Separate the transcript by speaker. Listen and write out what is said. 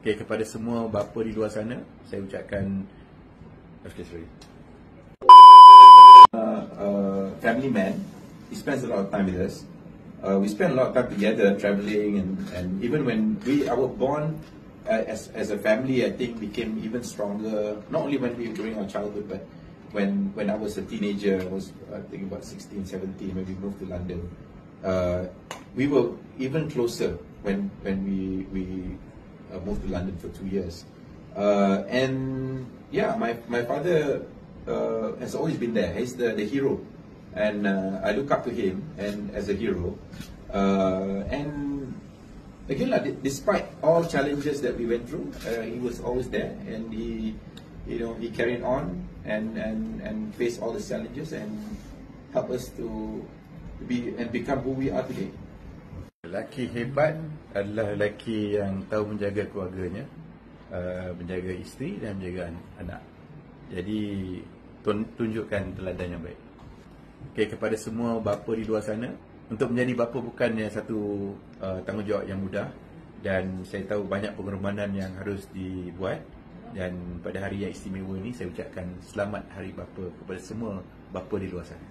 Speaker 1: Okay, kepada semua bapa di luar sana, saya ucapkan family man. He spends a lot of time with us. We spend a lot of time together, traveling, and even when our bond as a family, I think, became even stronger. Not only when during our childhood, but when I was a teenager, I was I think about 16, 17 when we moved to London. We were even closer when we moved to London for 2 years. And yeah, my father has always been there. He's the hero, and I look up to him and as a hero. And again, despite all challenges that we went through, he was always there, and he carried on and faced all the challenges and helped us to be and become who we are today. Lelaki hebat adalah lelaki yang tahu menjaga keluarganya, menjaga isteri dan menjaga anak. Jadi tunjukkan teladan yang baik. Okay, kepada semua bapa di luar sana, untuk menjadi bapa bukannya satu tanggungjawab yang mudah, dan saya tahu banyak pengorbanan yang harus dibuat. Dan pada hari yang istimewa ini, saya ucapkan selamat Hari Bapa kepada semua bapa di luar sana.